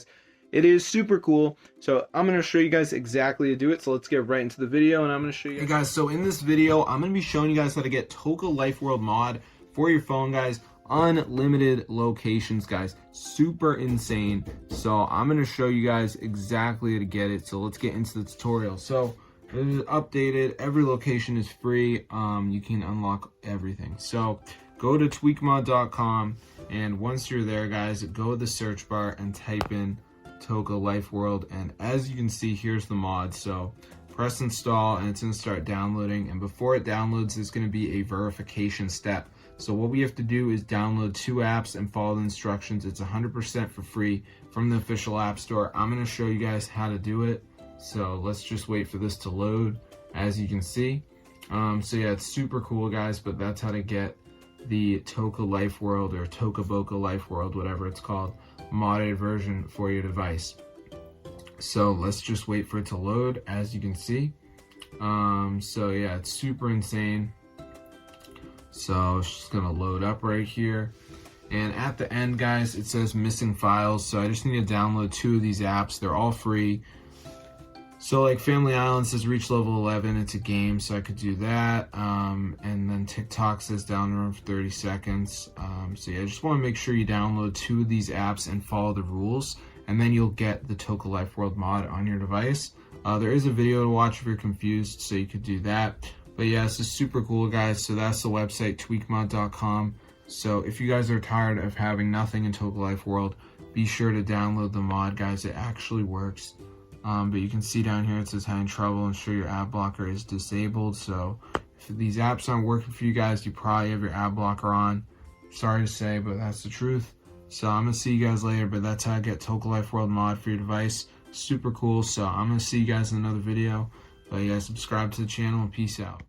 guys. It is super cool. So I'm going to show you guys exactly how to do it. So let's get right into the video, and I'm going to show you guys. Hey guys, so in this video, I'm going to be showing you guys how to get Toca Life World mod for your phone, guys. Unlimited locations, guys. Super insane. So I'm going to show you guys exactly how to get it. So let's get into the tutorial. So it is updated. Every location is free. You can unlock everything. So go to tweakmod.com, and once you're there, guys, go to the search bar and type in Toca Life World, and as you can see, here's the mod. So press install and it's going to start downloading, and before it downloads there's going to be a verification step. So what we have to do is download 2 apps and follow the instructions. It's 100% for free from the official app store. I'm going to show you guys how to do it, so let's just wait for this to load. As you can see, so yeah, it's super cool, guys, but that's how to get the Toca Life World, or Toca Boca Life World, whatever it's called, modded version for your device. So let's just wait for it to load. As you can see, so yeah, it's super insane. So it's just gonna load up right here, and at the end, guys, it says missing files. So I just need to download 2 of these apps. They're all free. So like Family Island says reach level 11, it's a game, so I could do that. And then TikTok says download for 30 seconds. So yeah, I just want to make sure you download 2 of these apps and follow the rules, and then you'll get the Toca Life World mod on your device. There is a video to watch if you're confused, so you could do that. But yeah, this is super cool, guys. So that's the website, tweakmod.com. So if you guys are tired of having nothing in Toca Life World, be sure to download the mod, guys. It actually works. But you can see down here it says having trouble, ensure your ad blocker is disabled. So if these apps aren't working for you guys, you probably have your ad blocker on. Sorry to say, but that's the truth. So I'm gonna see you guys later, but that's how I get Toca Life World mod for your device. Super cool. So I'm gonna see you guys in another video. But yeah, subscribe to the channel and peace out.